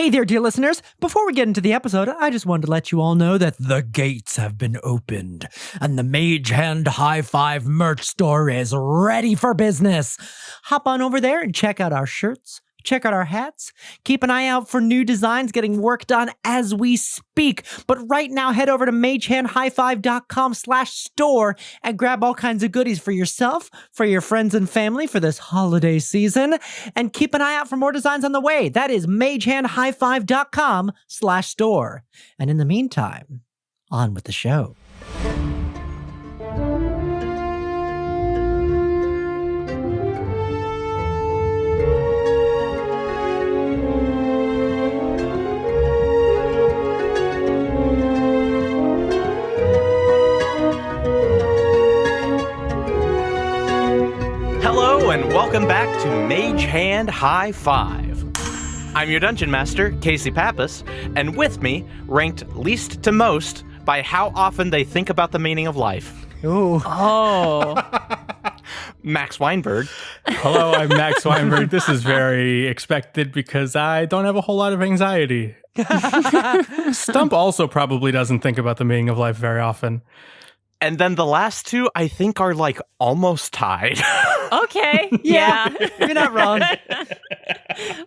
Hey there, dear listeners. Before we get into the episode, I just wanted to let you all know that the gates have been opened and the Mage Hand High Five merch store is ready for business. Hop on over there and check out our shirts. Check out our hats. Keep an eye out for new designs getting worked on as we speak. But right now, head over to magehandhighfive.com/store and grab all kinds of goodies for yourself, for your friends and family for this holiday season. And keep an eye out for more designs on the way. That is magehandhighfive.com/store. And in the meantime, on with the show. And welcome back to Mage Hand High Five. I'm your Dungeon Master, Casey Pappas, and with me, ranked least to most by how often they think about the meaning of life. Ooh. Oh. Max Weinberg. Hello, I'm Max Weinberg. This is very expected because I don't have a whole lot of anxiety. Stuhmp also probably doesn't think about the meaning of life very often. And then the last two, I think, are like almost tied. Okay. Yeah. You're not wrong.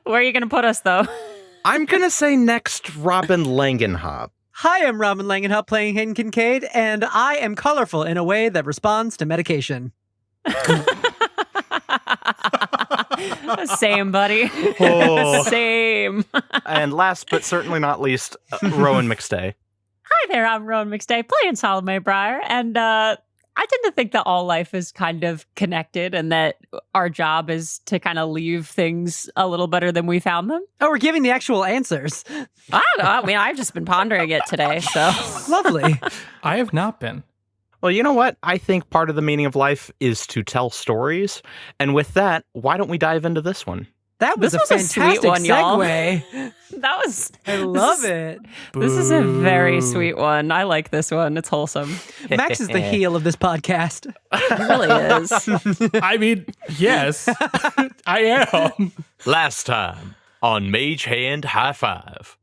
Where are you going to put us, though? I'm going to say next, Robin Langenhop. Hi, I'm Robin Langenhop playing Hayden Kincaid, and I am colorful in a way that responds to medication. Same, buddy. Oh. Same. And last but certainly not least, Rowan McStay. Hi there, I'm Rowan McStay playing Salome Briar, and I tend to think that all life is kind of connected and that our job is to kind of leave things a little better than we found them. Oh, we're giving the actual answers. I don't know. I mean, I've just been pondering it today, so. Lovely. I have not been. Well, you know what? I think part of the meaning of life is to tell stories. And with that, why don't we dive into this one? That was This a was a fantastic sweet one, y'all. segue. That was... I love it. This is a very Boo. sweet one. I like this one. It's wholesome. Max is the heel of this podcast. It really is. I mean, yes, I am. Last time on Mage Hand High Five,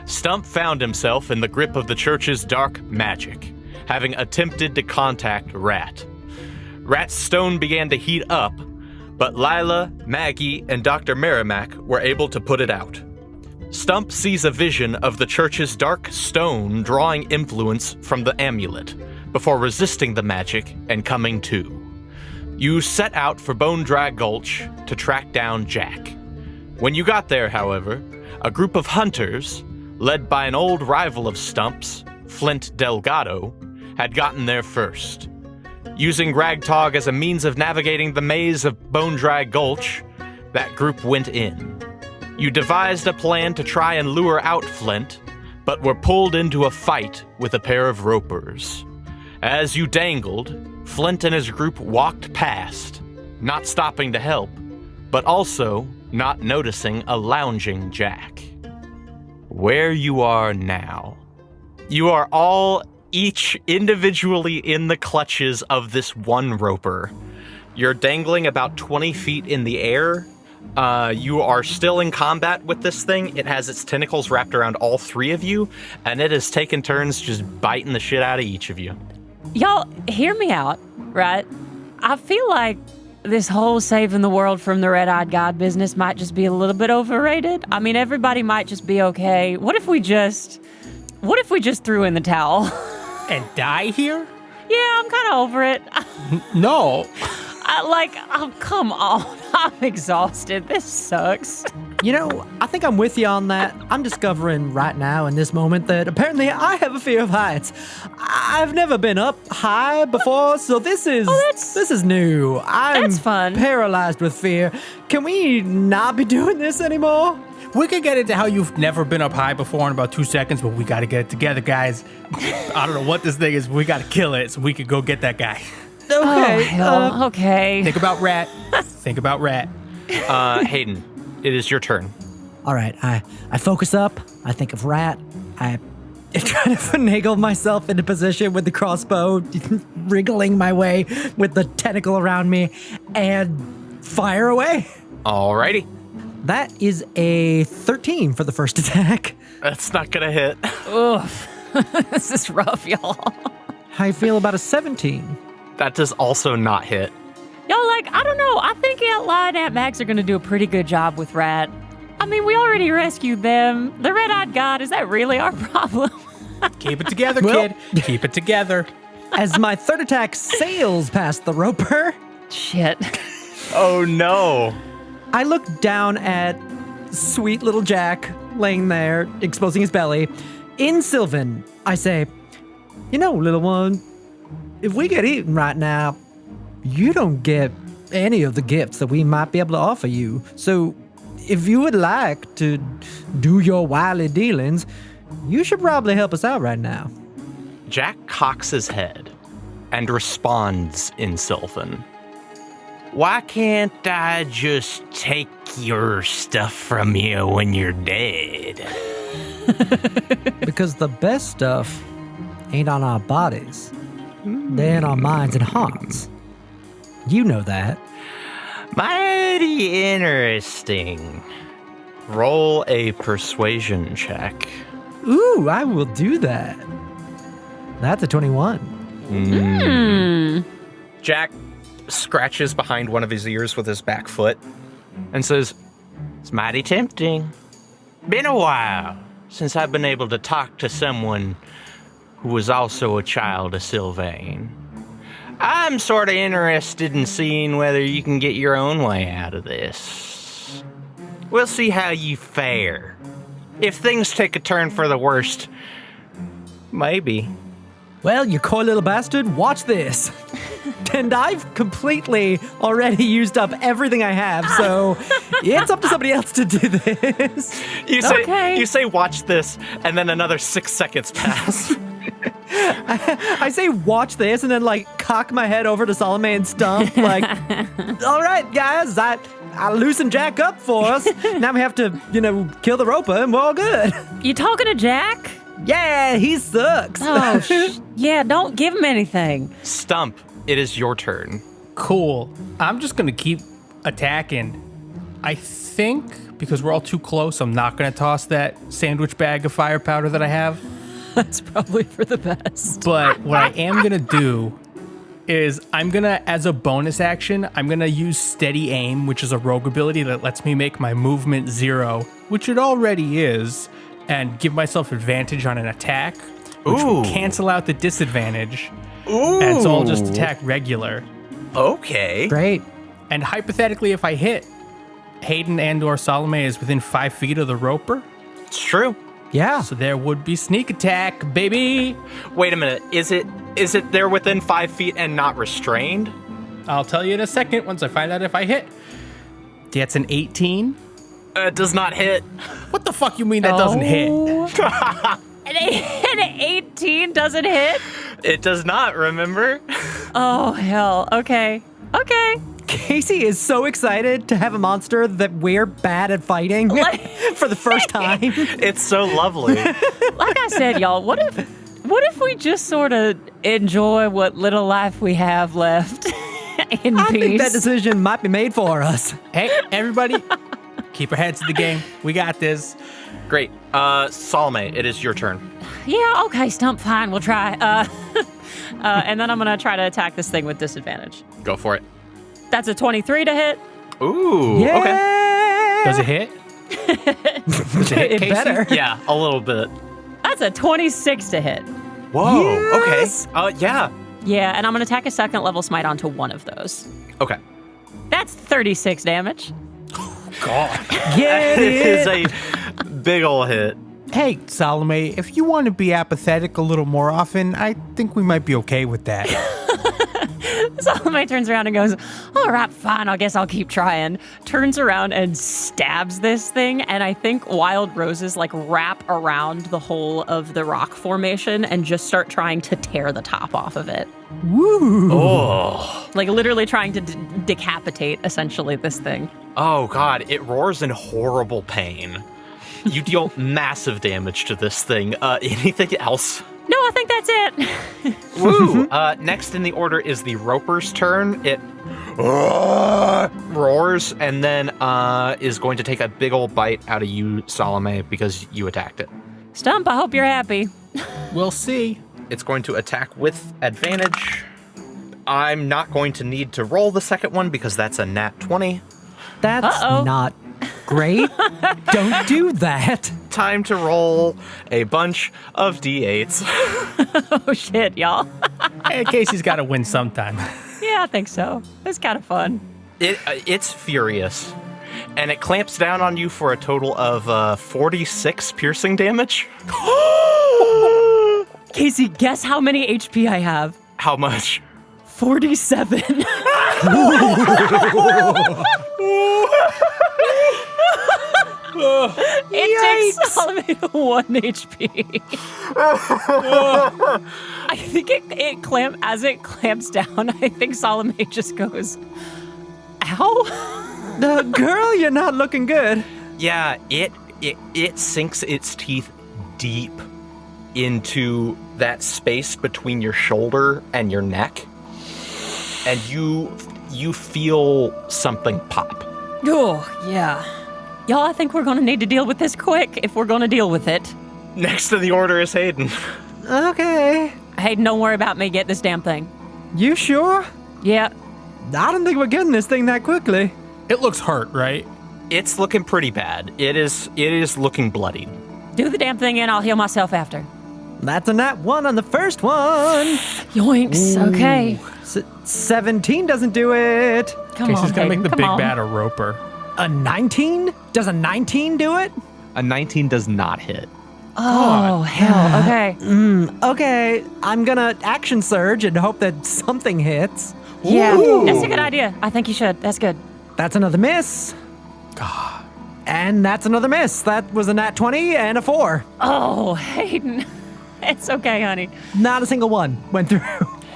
Stuhmp found himself in the grip of the church's dark magic, having attempted to contact Rat. Rat's stone began to heat up, but Lila, Maggie, and Dr. Merrimack were able to put it out. Stuhmp sees a vision of the church's dark stone drawing influence from the amulet, before resisting the magic and coming to. You set out for Bone-Dry Gulch to track down Jack. When you got there, however, a group of hunters, led by an old rival of Stump's, Flint Delgado, had gotten there first. Using Ragtog as a means of navigating the maze of Bone-Dry Gulch, that group went in. You devised a plan to try and lure out Flint, but were pulled into a fight with a pair of ropers. As you dangled, Flint and his group walked past, not stopping to help, but also not noticing a lounging Jack. Where you are now, you are all each individually in the clutches of this one roper. You're dangling about 20 feet in the air. You are still in combat with this thing. It has its tentacles wrapped around all three of you, and it has taken turns just biting the shit out of each of you. Y'all, hear me out, right? I feel like this whole saving the world from the red-eyed god business might just be a little bit overrated. I mean, everybody might just be okay. What if we just threw in the towel? And die here? Yeah, I'm kind of over it. No. Oh, come on. I'm exhausted. This sucks. You know, I think I'm with you on that. I'm discovering right now in this moment that apparently I have a fear of heights. I've never been up high before, so this is new. That's fun. Paralyzed with fear. Can we not be doing this anymore? We could get into how you've never been up high before in about 2 seconds, but we got to get it together, guys. I don't know what this thing is, but we got to kill it so we could go get that guy. Okay. Okay. Think about Rat. Think about Rat. Hayden, it is your turn. All right. I focus up. I think of Rat. I try to finagle myself into position with the crossbow, wriggling my way with the tentacle around me, and fire away. Alrighty. That is a 13 for the first attack. That's not gonna hit. Oof. This is rough, y'all. How you feel about a 17? That does also not hit. Y'all, I don't know. I think Aunt Lie and Aunt Max are going to do a pretty good job with Rat. I mean, we already rescued them. The red-eyed god, is that really our problem? Keep it together, Well- kid. Keep it together. As my third attack sails past the roper, Shit. Oh no. I look down at sweet little Jack laying there, exposing his belly. In Sylvan, I say, you know, little one, if we get eaten right now, you don't get any of the gifts that we might be able to offer you. So if you would like to do your wily dealings, you should probably help us out right now. Jack cocks his head and responds in Sylvan. Why can't I just take your stuff from you when you're dead? Because the best stuff ain't on our bodies. They're in our minds and hearts. You know that. Mighty interesting. Roll a persuasion check. Ooh, I will do that. That's a 21. Jack scratches behind one of his ears with his back foot. And says, it's mighty tempting. Been a while since I've been able to talk to someone who was also a child of Sylvain. I'm sort of interested in seeing whether you can get your own way out of this. We'll see how you fare. If things take a turn for the worst, maybe. Well, you coy little bastard, watch this. And I've completely already used up everything I have, so it's up to somebody else to do this. You say watch this, and then another 6 seconds pass. I say watch this and then cock my head over to Salome and Stuhmp all right, guys, I loosened Jack up for us. Now we have to, kill the roper and we're all good. You talking to Jack? Yeah, he sucks. Oh, yeah, don't give him anything. Stuhmp, it is your turn. Cool. I'm just going to keep attacking. I think because we're all too close, I'm not going to toss that sandwich bag of fire powder that I have. That's probably for the best. But what I am going to do is I'm going to, as a bonus action, I'm going to use steady aim, which is a rogue ability that lets me make my movement 0, which it already is, and give myself advantage on an attack, which will cancel out the disadvantage. Ooh. And so I'll just attack regular. Okay. Great. And hypothetically, if I hit, Hayden and or Salome is within 5 feet of the roper. It's true. Yeah. So there would be sneak attack, baby. Wait a minute. Is it they're within 5 feet and not restrained? I'll tell you in a second once I find out if I hit. That's an 18. It does not hit. What the fuck you mean that doesn't hit? An 18 doesn't hit? It does not, remember? Oh, hell. Okay. Casey is so excited to have a monster that we're bad at fighting for the first time. It's so lovely. Like I said, y'all, what if we just sort of enjoy what little life we have left in I peace? think that decision might be made for us. Hey, everybody, keep your heads to the game. We got this. Great. Salome, it is your turn. Yeah, okay, Stuhmp, fine, we'll try. And then I'm going to try to attack this thing with disadvantage. Go for it. That's a 23 to hit. Ooh. Yeah. Okay. Does it hit? Does it hit, It Casey? better. Yeah, a little bit. That's a 26 to hit. Whoa. Yes. Okay. Yeah. Yeah, and I'm going to attack a second level smite onto one of those. Okay. That's 36 damage. Get It is it. a big ol' hit. Hey, Salome, if you want to be apathetic a little more often, I think we might be okay with that. Salome turns around and goes, all right, fine, I guess I'll keep trying. Turns around and stabs this thing, and I think wild roses wrap around the whole of the rock formation and just start trying to tear the top off of it. Woo. Oh. Literally trying to decapitate, essentially, this thing. Oh, God. It roars in horrible pain. You deal massive damage to this thing. Anything else? No, I I think that's it. Woo! Next in the order is the roper's turn. It roars and then is going to take a big old bite out of you, Salome, because you attacked it. Stuhmp, I hope you're happy. We'll see. It's going to attack with advantage. I'm not going to need to roll the second one because that's a nat 20. That's not great. Don't do that. Time to roll a bunch of d8s. Oh, shit, y'all. Hey, Casey's got to win sometime. Yeah, I think so. It's kind of fun. It's furious. And it clamps down on you for a total of 46 piercing damage. Casey, guess how many HP I have? How much? 47. It takes Salome to 1 HP. I think as it clamps down, I think Salome just goes, ow. Girl, you're not looking good. Yeah, it sinks its teeth deep into that space between your shoulder and your neck. And you feel something pop. Oh, yeah. Y'all, I think we're going to need to deal with this quick if we're going to deal with it. Next in the order is Hayden. Okay. Hayden, don't worry about me. Get this damn thing. You sure? Yeah. I don't think we're getting this thing that quickly. It looks hurt, right? It's looking pretty bad. It is looking bloodied. Do the damn thing and I'll heal myself after. That's a nat 1 on the first one. Yoinks. Ooh. Okay. 17 doesn't do it. Come Casey's on, got to make Hayden, the come big on. bad a roper. A 19? Does a 19 do it? A 19 does not hit. Oh, hell. Okay. Okay, I'm gonna action surge and hope that something hits. Yeah, Ooh. that's a good idea. I think you should. That's good. That's another miss. And that's another miss. That was a nat 20 and a 4. Oh, Hayden. It's okay, honey. Not a single one went through.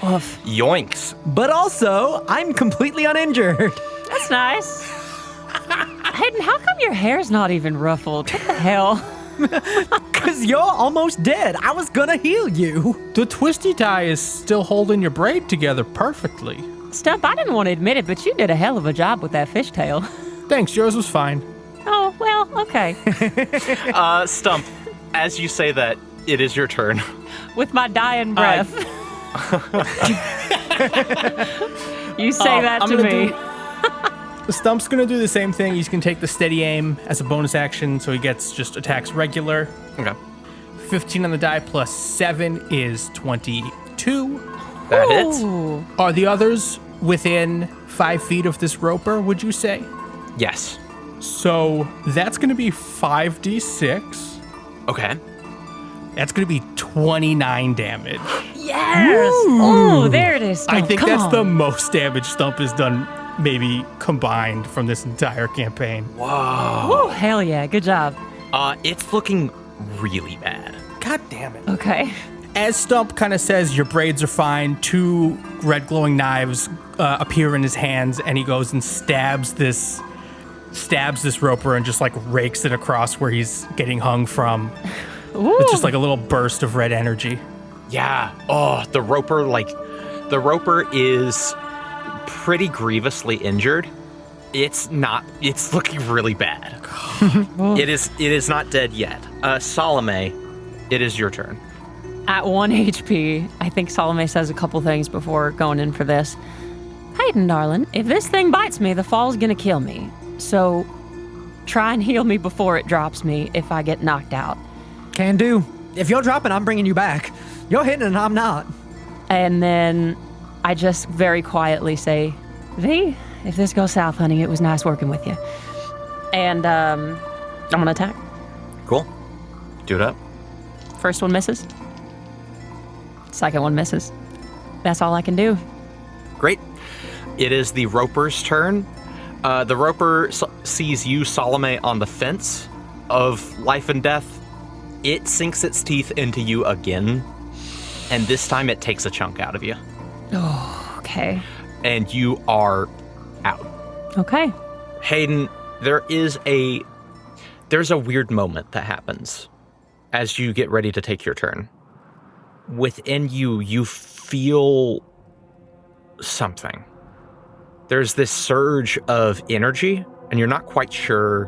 Oof. Yoinks. But also, I'm completely uninjured. That's nice. Hayden, how come your hair's not even ruffled? What the hell? Because you're almost dead. I was gonna heal you. The twisty tie is still holding your braid together perfectly. Stuhmp, I didn't want to admit it, but you did a hell of a job with that fishtail. Thanks, yours was fine. Oh, well, okay. Stuhmp, as you say that, it is your turn. With my dying breath. You say that I'm to gonna me. The Stump's gonna do the same thing. He's gonna take the steady aim as a bonus action, so he gets just attacks regular. Okay. 15 on the die plus 7 is 22. That hits. Ooh. Are the others within 5 feet of this roper, would you say? Yes. So that's gonna be 5d6. Okay. That's gonna be 29 damage. Yes. Oh, there it is. I Stuhmp. think Come that's on. the most damage Stump has done, maybe combined from this entire campaign. Woo, hell yeah. Good job. It's looking really bad. God damn it. Okay. As Stump kind of says, your braids are fine, 2 red glowing knives appear in his hands, and he goes and stabs this roper and just like rakes it across where he's getting hung from. Ooh. It's just like a little burst of red energy. Yeah. Oh, the roper is pretty grievously injured. It's looking really bad. It is not dead yet. Salome, it is your turn. At 1 HP, I think Salome says a couple things before going in for this. Hayden, darling, if this thing bites me, the fall's gonna kill me. So try and heal me before it drops me if I get knocked out. Can do. If you're dropping, I'm bringing you back. You're hitting and I'm not. And then I just very quietly say, V, if this goes south, honey, it was nice working with you. And I'm gonna attack. Cool. Do it up. First one misses. Second one misses. That's all I can do. Great. It is the roper's turn. The roper sees you, Salome, on the fence of life and death. It sinks its teeth into you again, and this time it takes a chunk out of you. Oh, okay. And you are out. Okay. Hayden, there's a weird moment that happens as you get ready to take your turn. within you, you feel something. There's this surge of energy, and you're not quite sure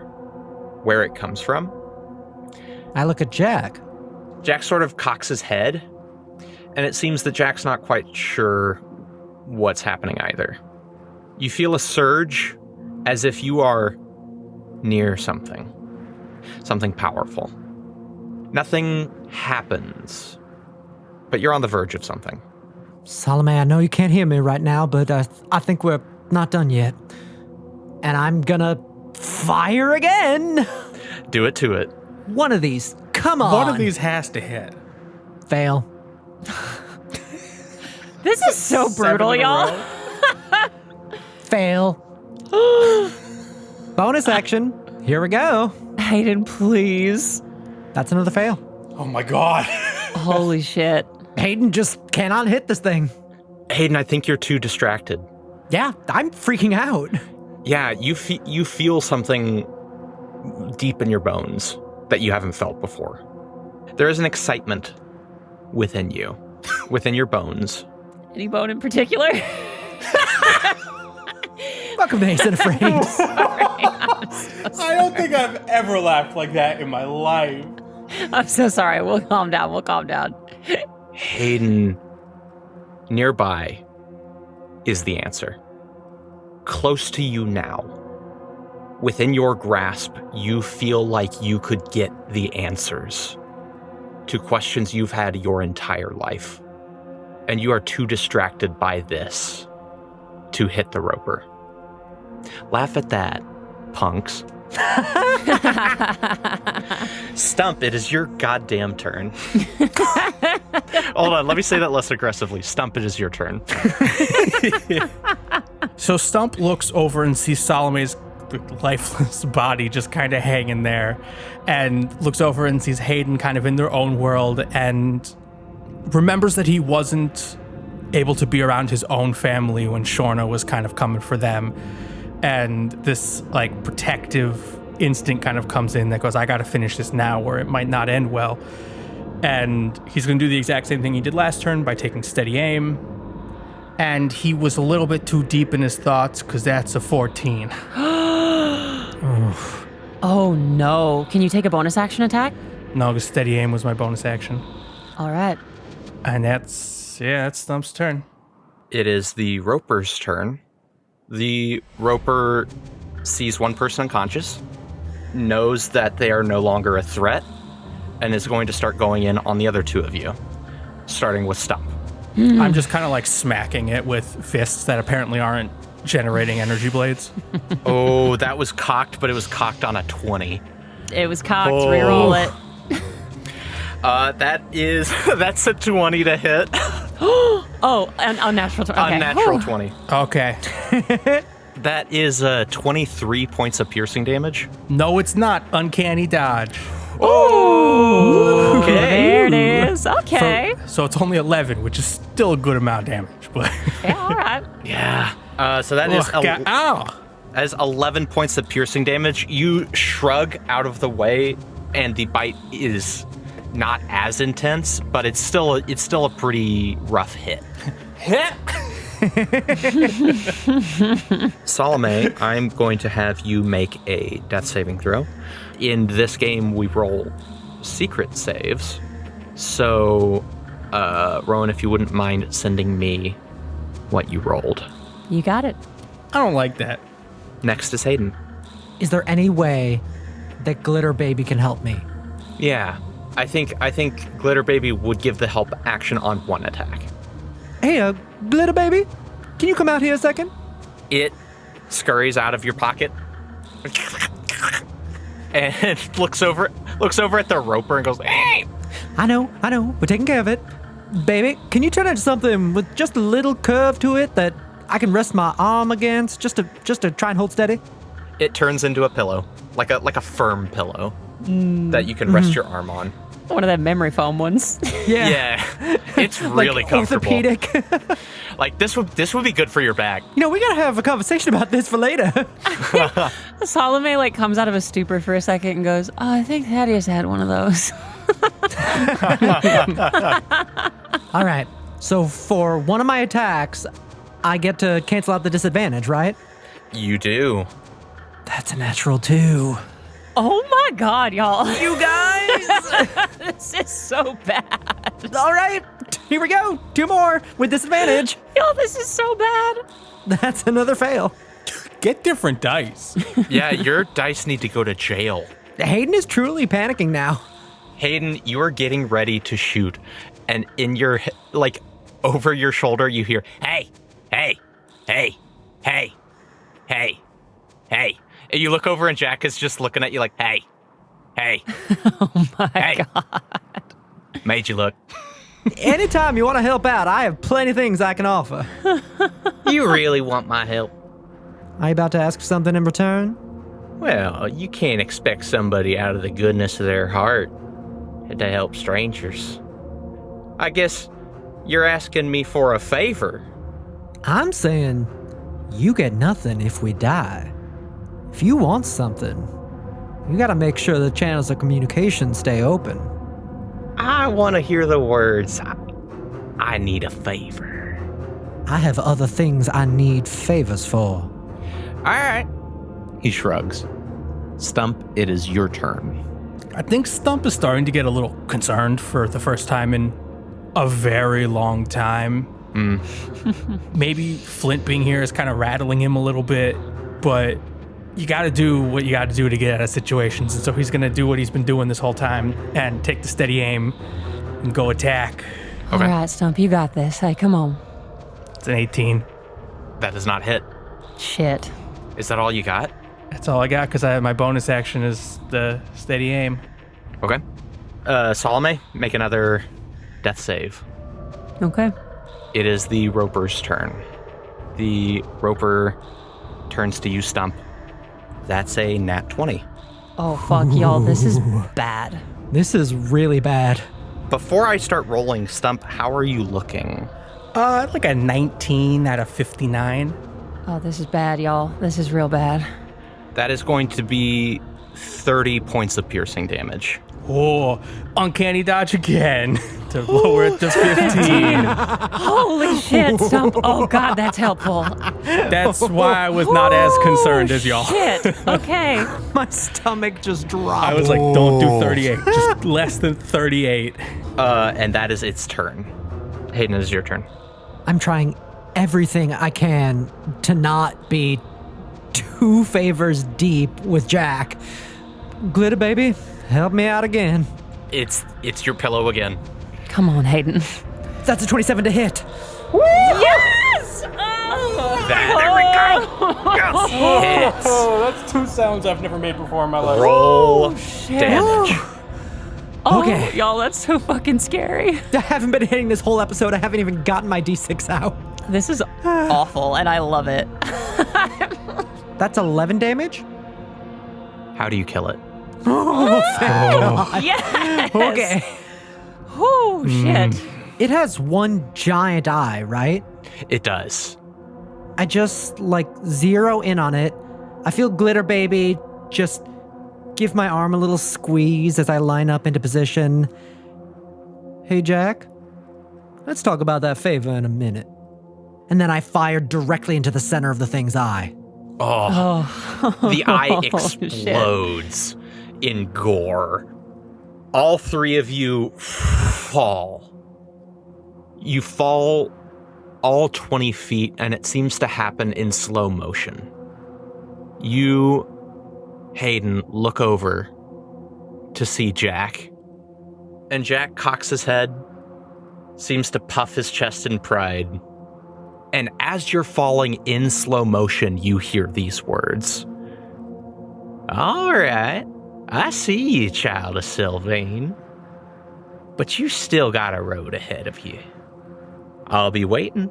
where it comes from. I look at Jack. Jack sort of cocks his head, and it seems that Jack's not quite sure what's happening either. You feel a surge as if you are near something powerful. Nothing happens, but you're on the verge of something. Salome, I know you can't hear me right now, but I think we're not done yet. And I'm gonna fire again. Do it to it. One of these. Come on. One of these has to hit. Fail. This is so brutal, 7 in a y'all. row. Fail. Bonus action. Here we go. Hayden, please. That's another fail. Oh my god. Holy shit. Hayden just cannot hit this thing. Hayden, I think you're too distracted. Yeah, I'm freaking out. Yeah, you feel something deep in your bones that you haven't felt before. There is an excitement within you, within your bones. Any bone in particular? Welcome to Ace and Afraid. I don't think I've ever laughed like that in my life. I'm so sorry. We'll calm down. Hayden, nearby is the answer. Close to you now. Within your grasp, you feel like you could get the answers to questions you've had your entire life. And you are too distracted by this to hit the roper. Laugh at that, punks. Stuhmp, it is your goddamn turn. Hold on, let me say that less aggressively. Stuhmp, it is your turn. So Stuhmp looks over and sees Salome's lifeless body just kind of hanging there, and looks over and sees Hayden kind of in their own world, and remembers that he wasn't able to be around his own family when Shorna was kind of coming for them. And this like protective instinct kind of comes in that goes, I gotta finish this now or it might not end well. And he's gonna do the exact same thing he did last turn by taking steady aim. And he was a little bit too deep in his thoughts because that's a 14. Oh no. Can you take a bonus action attack? No, because steady aim was my bonus action. All right. And that's Stump's turn. It is the roper's turn. The roper sees one person unconscious, knows that they are no longer a threat, and is going to start going in on the other two of you, starting with Stuhmp. I'm just kind of like smacking it with fists that apparently aren't generating energy blades. Oh, that was cocked, but it was cocked on a 20. It was cocked. Reroll it. That's a 20 to hit. Oh, an unnatural 20. Okay. Unnatural 20. Okay. That is 23 points of piercing damage. No, it's not. Uncanny dodge. Oh, Okay. there it is. Okay. So it's only 11, which is still a good amount of damage. But Yeah, all right. Yeah. So that is ow. that is 11 points of piercing damage. You shrug out of the way, and the bite is not as intense, but it's still a pretty rough hit. Salome, I'm going to have you make a death saving throw. In this game, we roll secret saves. So, Rowan, if you wouldn't mind sending me what you rolled. You got it. I don't like that. Next is Hayden. Is there any way that Glitter Baby can help me? Yeah, I think Glitter Baby would give the help action on one attack. Hey, Glitter Baby, can you come out here a second? It scurries out of your pocket and looks over at the roper and goes, "Hey!" I know, we're taking care of it. Baby, can you turn into something with just a little curve to it that I can rest my arm against, just to try and hold steady? It turns into a pillow, like a firm pillow that you can rest your arm on. One of them memory foam ones. Yeah, it's really like comfortable. orthopedic. Like this would be good for your back. We gotta have a conversation about this for later. Salome comes out of a stupor for a second and goes, "Oh, I think Thaddeus had one of those." All right. So for one of my attacks, I get to cancel out the disadvantage, right? You do. That's a natural 2. Oh my God, y'all. You guys! This is so bad. All right. Here we go. 2 more with disadvantage. Y'all, this is so bad. That's another fail. Get different dice. Yeah, your dice need to go to jail. Hayden is truly panicking now. Hayden, you are getting ready to shoot, and in your, like, over your shoulder, you hear, hey, hey, hey, hey, hey, hey. And you look over, and Jack is just looking at you like, hey, hey, Oh my hey. God. Made you look. Anytime you want to help out, I have plenty of things I can offer. You really want my help? Are you about to ask for something in return? Well, you can't expect somebody out of the goodness of their heart to help strangers. I guess you're asking me for a favor. I'm saying you get nothing if we die. If you want something, you gotta make sure the channels of communication stay open. I want to hear the words, I need a favor. I have other things I need favors for. All right. He shrugs. Stuhmp, it is your turn. I think Stuhmp is starting to get a little concerned for the first time in a very long time. Maybe Flint being here is kind of rattling him a little bit, but you got to do what you got to do to get out of situations. And so he's going to do what he's been doing this whole time and take the steady aim and go attack. All right, Stuhmp, you got this. Hey, come on. It's an 18. That does not hit. Shit. Is that all you got? That's all I got because my bonus action is the steady aim. Okay. Salome, make another death save. Okay. It is the Roper's turn. The Roper turns to you, Stuhmp. That's a nat 20. Oh, fuck, y'all. This is bad. This is really bad. Before I start rolling, Stuhmp, how are you looking? Like a 19 out of 59. Oh, this is bad, y'all. This is real bad. That is going to be 30 points of piercing damage. Oh, uncanny dodge again to lower it to 15. Holy shit, Stuhmp. Oh, God, that's helpful. That's why I was not as concerned as y'all. Shit. Okay. My stomach just dropped. I was like, don't do 38. Just less than 38. And that is its turn. Hayden, it is your turn. I'm trying everything I can to not be 2 favors deep with Jack. Glitter baby, help me out again. It's your pillow again. Come on, Hayden. That's a 27 to hit. Yes! Oh. There we go. Yes. Hits. That's 2 sounds I've never made before in my life. Roll shit. damage. Oh, Okay. y'all, that's so fucking scary. I haven't been hitting this whole episode. I haven't even gotten my D6 out. This is awful, and I love it. That's 11 damage? How do you kill it? Oh, thank God. Yes! Okay. Oh, shit. It has one giant eye, right? It does. I just, zero in on it. I feel Glitter Baby just give my arm a little squeeze as I line up into position. Hey, Jack. Let's talk about that favor in a minute. And then I fire directly into the center of the thing's eye. Oh. The eye explodes in gore. All 3 of you fall. You fall all 20 feet, and it seems to happen in slow motion. You, Hayden, look over to see Jack. And Jack cocks his head, seems to puff his chest in pride. And as you're falling in slow motion, you hear these words. All right, I see you, child of Sylvain. But you still got a road ahead of you. I'll be waiting.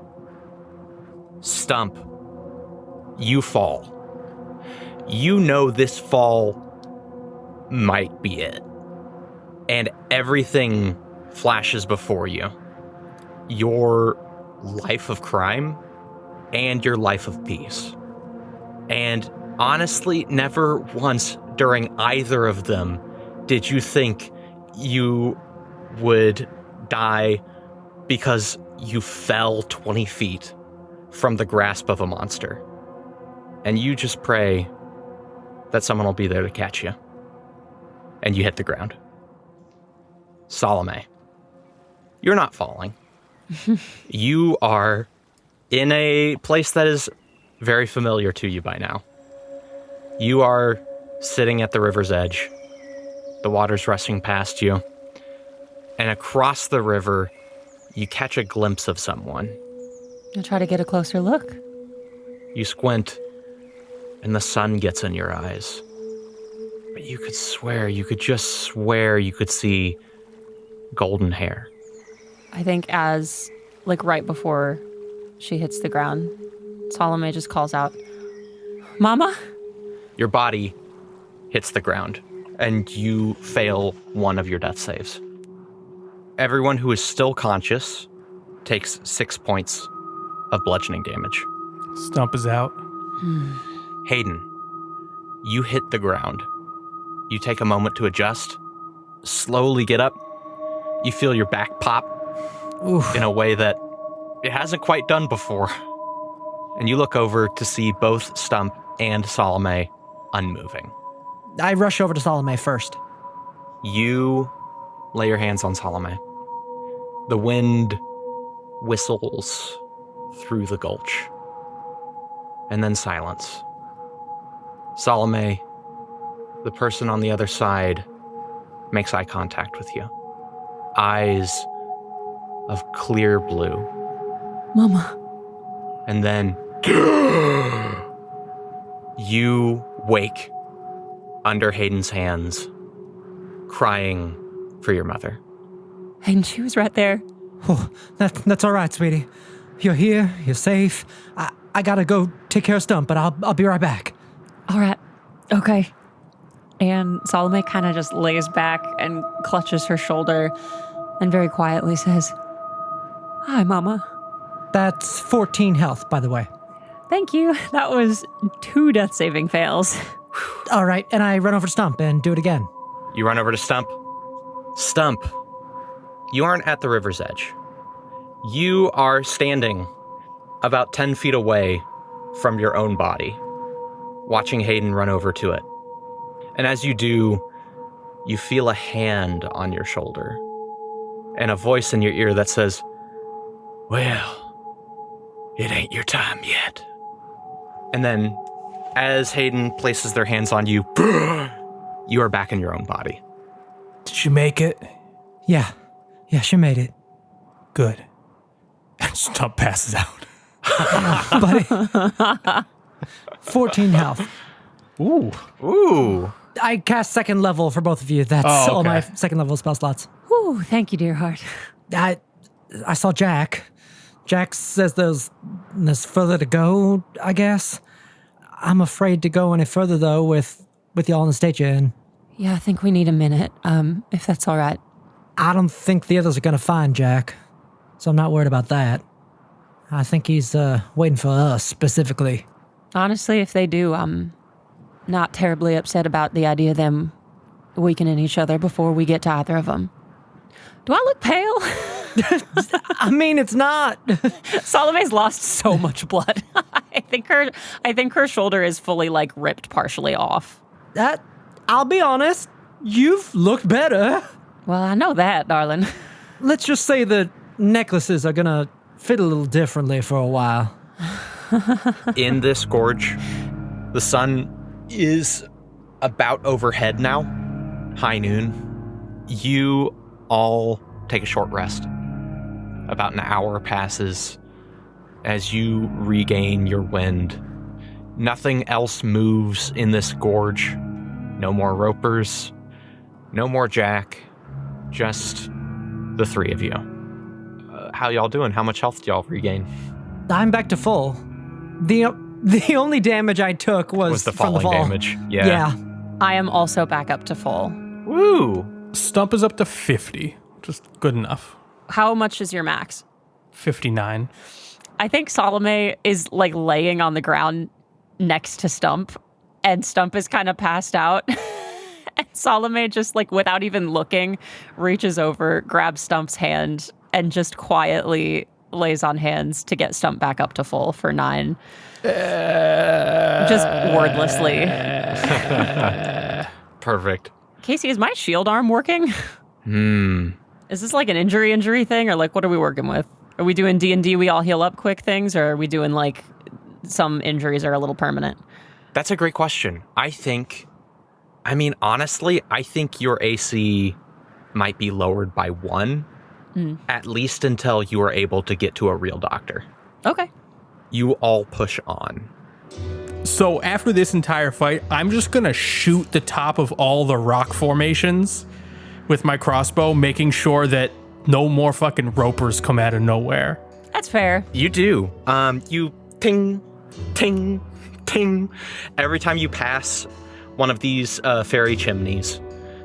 Stuhmp, you fall. You know this fall might be it. And everything flashes before you. Your life of crime and your life of peace. And honestly, never once during either of them did you think you would die because you fell 20 feet from the grasp of a monster. And you just pray that someone will be there to catch you. And you hit the ground. Salome, you're not falling. You are in a place that is very familiar to you by now. You are sitting at the river's edge. The water's rushing past you. And across the river, you catch a glimpse of someone. I'll try to get a closer look. You squint, and the sun gets in your eyes. But you could just swear you could see golden hair. I think as, right before she hits the ground, Salome just calls out, Mama? Your body hits the ground, and you fail one of your death saves. Everyone who is still conscious takes 6 points of bludgeoning damage. Stuhmp is out. Hayden, you hit the ground. You take a moment to adjust, slowly get up. You feel your back pop in a way that it hasn't quite done before. And you look over to see both Stuhmp and Salome unmoving. I rush over to Salome first. You lay your hands on Salome. The wind whistles through the gulch. And then silence. Salome, the person on the other side, makes eye contact with you. Eyes of clear blue. Mama. And then you wake under Hayden's hands, crying for your mother. Hayden, she was right there. Oh, that's all right, sweetie. You're here. You're safe. I gotta go take care of Stuhmp, but I'll be right back. All right. Okay. And Salome kind of just lays back and clutches her shoulder and very quietly says, Hi, Mama. That's 14 health, by the way. Thank you. That was 2 death saving fails. All right, and I run over to Stuhmp and do it again. You run over to Stuhmp. Stuhmp, you aren't at the river's edge. You are standing about 10 feet away from your own body, watching Hayden run over to it. And as you do, you feel a hand on your shoulder and a voice in your ear that says, Well, it ain't your time yet. And then, as Hayden places their hands on you, you are back in your own body. Did you make it? Yeah, she made it. Good. And Stuhmp passes out. Buddy. 14 health. Ooh. I cast second level for both of you. That's all my second level spell slots. Whew, thank you, dear heart. I saw Jack. Jack says there's further to go, I guess. I'm afraid to go any further, though, with y'all in the state you're in. Yeah, I think we need a minute, if that's all right. I don't think the others are going to find Jack, so I'm not worried about that. I think he's waiting for us, specifically. Honestly, if they do, I'm not terribly upset about the idea of them weakening each other before we get to either of them. Do I look pale? I mean, it's not. Salome's lost so much blood. I think her shoulder is fully ripped partially off. I'll be honest, you've looked better. Well, I know that, darling. Let's just say the necklaces are gonna fit a little differently for a while. In this gorge, the sun is about overhead now, high noon. You all take a short rest. About an hour passes as you regain your wind. Nothing else moves in this gorge. No more ropers, no more Jack, just the 3 of you. How y'all doing? How much health do y'all regain? I'm back to full. The only damage I took was the from the falling fall. damage. Yeah. I am also back up to full. Woo! Stuhmp is up to 50. Just good enough. How much is your max? 59. I think Salome is laying on the ground next to Stuhmp, and Stuhmp is kind of passed out. And Salome just without even looking, reaches over, grabs Stump's hand, and just quietly lays on hands to get Stuhmp back up to full for 9. Just wordlessly. Perfect. Casey, is my shield arm working? Is this like an injury thing, or like what are we working with? Are we doing D&D we all heal up quick things, or are we doing like some injuries are a little permanent? That's a great question. Honestly, I think your AC might be lowered by 1, at least until you are able to get to a real doctor. Okay. You all push on. So after this entire fight, I'm just going to shoot the top of all the rock formations with my crossbow, making sure that no more fucking ropers come out of nowhere. That's fair. You do. You ting, ting, ting. Every time you pass one of these fairy chimneys,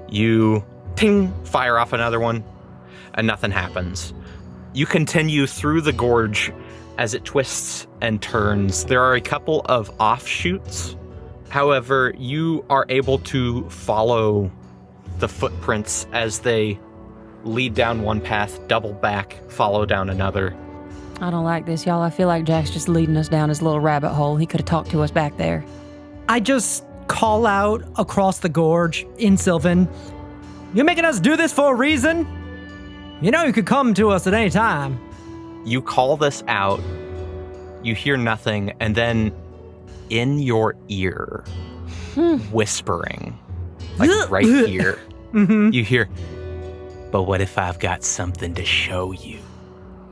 you ting, fire off another one, and nothing happens. You continue through the gorge as it twists and turns. There are a couple of offshoots. However, you are able to follow the footprints as they lead down one path, double back, follow down another. I don't like this, y'all. I feel like Jack's just leading us down his little rabbit hole. He could have talked to us back there. I just call out across the gorge in Sylvan. You making us do this for a reason? You know you could come to us at any time. You call this out, you hear nothing, and then in your ear, whispering, like right here, you hear, "But what if I've got something to show you?"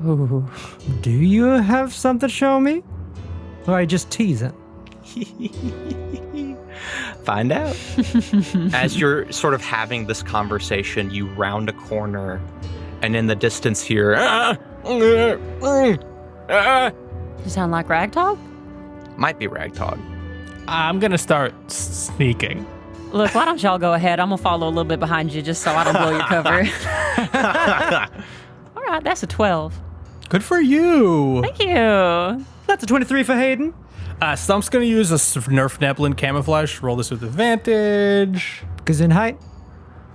Ooh. Do you have something to show me? Or are you just teasing? Find out. As you're sort of having this conversation, you round a corner, and in the distance here, You sound like Ragtag? might be Ragtag. I'm going to start sneaking. Look, why don't y'all go ahead? I'm going to follow a little bit behind you just so I don't blow your cover. All right, that's a 12. Good for you. Thank you. That's a 23 for Hayden. Stump's going to use a Nerf Neblin camouflage. Roll this with advantage. Because in height.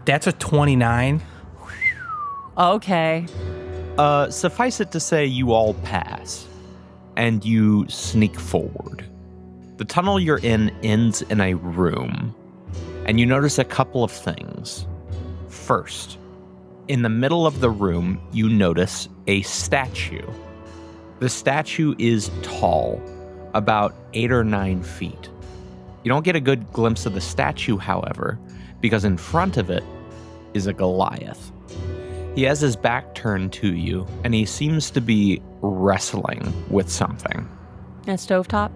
That's a 29. Okay. Suffice it to say, you all pass, and you sneak forward. The tunnel you're in ends in a room, and you notice a couple of things. First, in the middle of the room, you notice a statue. The statue is tall, about 8 or 9 feet. You don't get a good glimpse of the statue, however, because in front of it is a Goliath. He has his back turned to you, and he seems to be wrestling with something. That stovetop?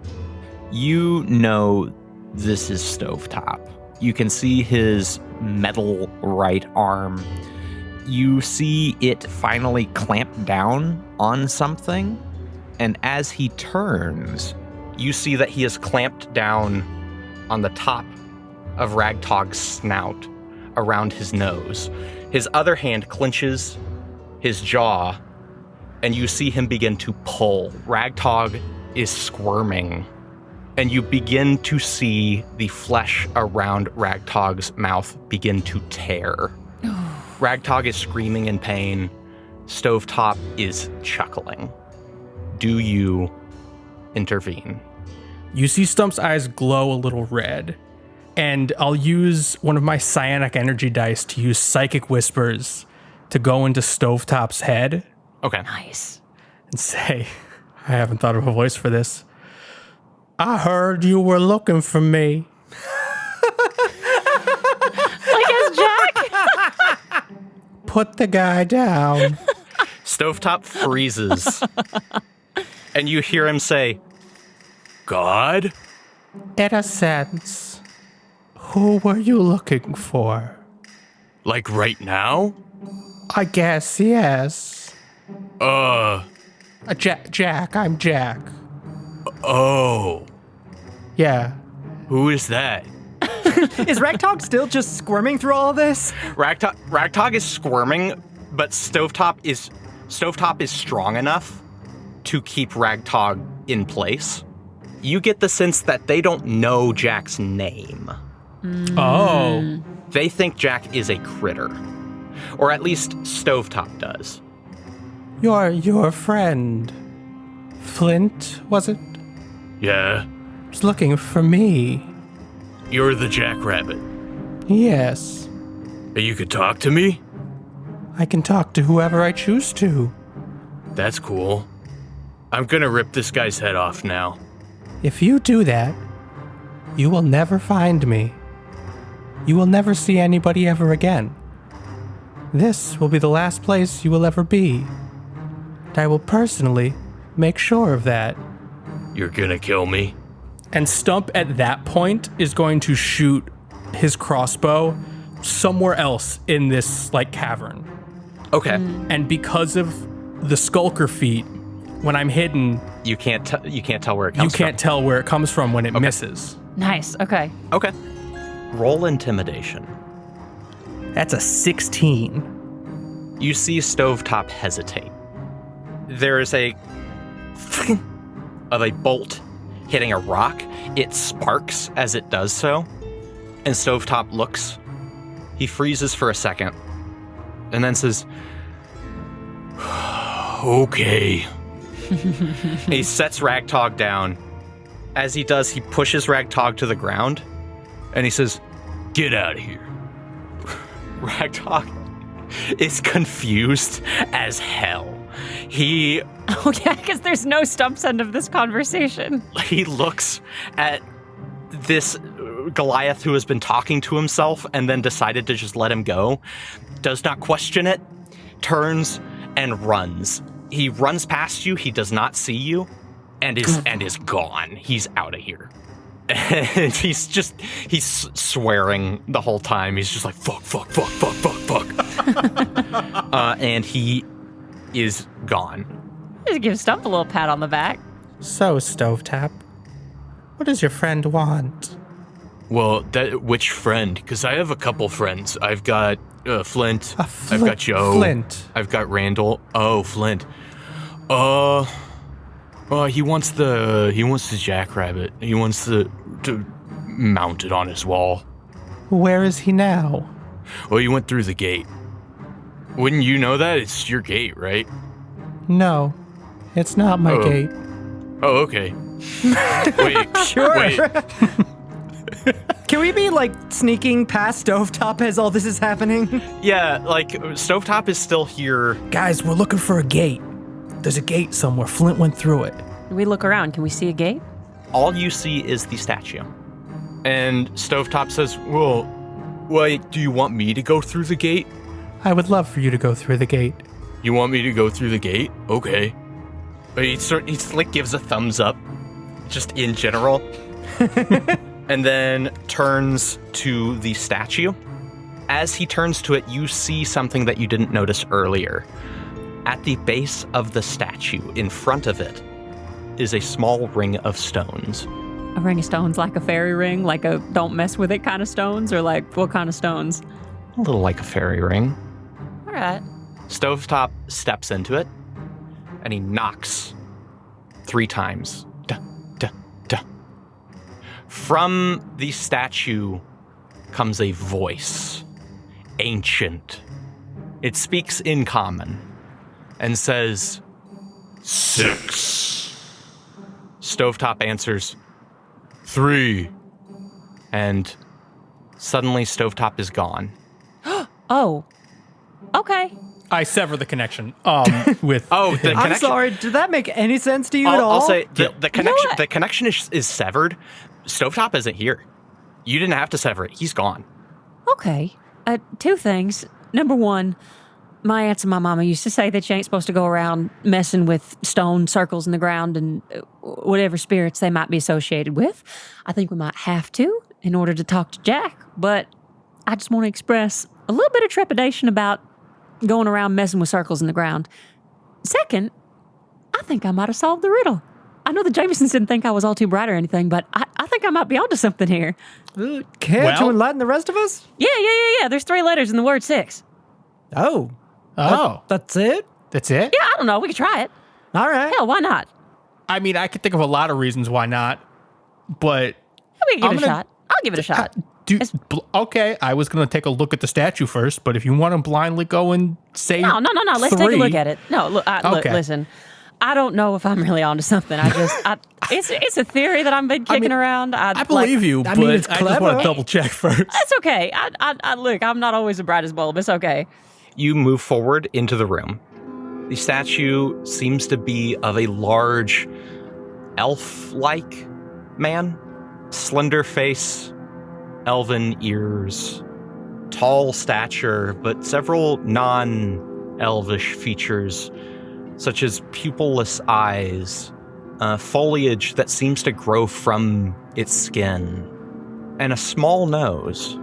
You know this is Stovetop. You can see his metal right arm. You see it finally clamp down on something, and as he turns, you see that he is clamped down on the top of Ragtag's snout around his nose. His other hand clenches his jaw, and you see him begin to pull. Ragtag is squirming, and you begin to see the flesh around Ragtag's mouth begin to tear. Ragtag is screaming in pain. Stovetop is chuckling. Do you intervene? You see Stump's eyes glow a little red, and I'll use one of my psionic energy dice to use Psychic Whispers to go into Stovetop's head. Okay. Nice. And say, I haven't thought of a voice for this. I heard you were looking for me. Like as Jack? Put the guy down. Stovetop freezes, and you hear him say, "God?" In a sense, who were you looking for? Like right now? I guess yes. Jack, I'm Jack. Oh. Yeah. Who is that? Is Ragtag still just squirming through all of this? Ragtag is squirming, but Stovetop is strong enough to keep Ragtag in place. You get the sense that they don't know Jack's name. Oh. They think Jack is a critter. Or at least Stovetop does. Your friend, Flint, was it? Yeah, Was looking for me. you're the jackrabbit. Yes. You could talk to me? I can talk to whoever I choose to. That's cool. I'm gonna rip this guy's head off now. If you do that, you will never find me. You will never see anybody ever again. This will be the last place you will ever be. And I will personally make sure of that. You're gonna kill me? And Stuhmp at that point is going to shoot his crossbow somewhere else in this like cavern. Okay. And because of the skulker feat, when I'm hidden, You can't tell where it you comes from. can't tell where it comes from when it misses. Nice. Okay. Okay. Roll intimidation. That's a 16. You see Stovetop hesitate. There is a of a bolt hitting a rock. It sparks as it does so, and Stovetop looks. He freezes for a second, and then says, Okay. he sets Ragtog down. As he does, he pushes Ragtog to the ground, and he says, Get out of here. Ragtog is confused as hell. He Okay, because there's no Stump's end of this conversation. looks at this Goliath who has been talking to himself and then decided to just let him go, does not question it, turns and runs. He runs past you, he does not see you, and is gone. He's out of here. And he's swearing the whole time. He's just like, fuck. And he is gone. Just give Stump a little pat on the back. So, Stovetop, what does your friend want? Well, which friend? Because I have a couple friends. I've got Flint. I've got Joe. Flint. I've got Randall. Oh, Flint. He wants the jackrabbit. He wants to mount it on his wall. Where is he now? Well, you went through the gate. Wouldn't you know that? It's your gate, right? No, it's not my Oh. gate. Oh, okay. Wait. Sure. Wait. Can we be like sneaking past Stovetop as all this is happening? Yeah, like Stovetop is still here. Guys, we're looking for a gate. There's a gate somewhere. Flint went through it. We look around. Can we see a gate? All you see is the statue. And Stovetop says, Well, do you want me to go through the gate? I would love for you to go through the gate. You want me to go through the gate? Okay. He like gives a thumbs up, just in general, and then turns to the statue. As he turns to it, you see something that you didn't notice earlier. At the base of the statue, in front of it, is a small ring of stones. A ring of stones, like a fairy ring, like a don't mess with it kind of stones, or like what kind of stones? A little like a fairy ring. All right. Stovetop steps into it, and he knocks 3 times. Duh, duh, duh. From the statue comes a voice, ancient. It speaks in common and says, 6. Stovetop answers, 3. and suddenly Stovetop is gone. Oh. Okay. I sever the connection with Oh, the I'm connection. sorry, did that make any sense to you at all? I'll say the connection. what? The connection is severed. Stovetop isn't here. You didn't have to sever it. He's gone. Okay. 2 things. Number 1, my aunts and my mama used to say that you ain't supposed to go around messing with stone circles in the ground and whatever spirits they might be associated with. I think we might have to in order to talk to Jack, but I just want to express a little bit of trepidation about going around messing with circles in the ground. Second, I think I might have solved the riddle. I know the Jamesons didn't think I was all too bright or anything, but I think I might be onto something here. Care to Well- enlighten the rest of us? Yeah. There's 3 letters in the word 6. Oh. Oh, That's it? that's it? Yeah, I don't know. We could try it. All right. Hell, why not? I mean, I could think of a lot of reasons why not, but We can give it a gonna- shot. I'll give it a shot. Okay, I was going to take a look at the statue first, but if you want to blindly go and say No. Let's take a look at it. No, look, Okay. listen. I don't know if I'm really onto something. It's a theory that I've been kicking around. I believe you, but mean, it's I just want clever. to double check first. It's okay. Look, I'm not always the brightest bulb. It's okay. You move forward into the room. The statue seems to be of a large, elf-like man. Slender face, elven ears, tall stature, but several non-elvish features, such as pupilless eyes, foliage that seems to grow from its skin, and a small nose.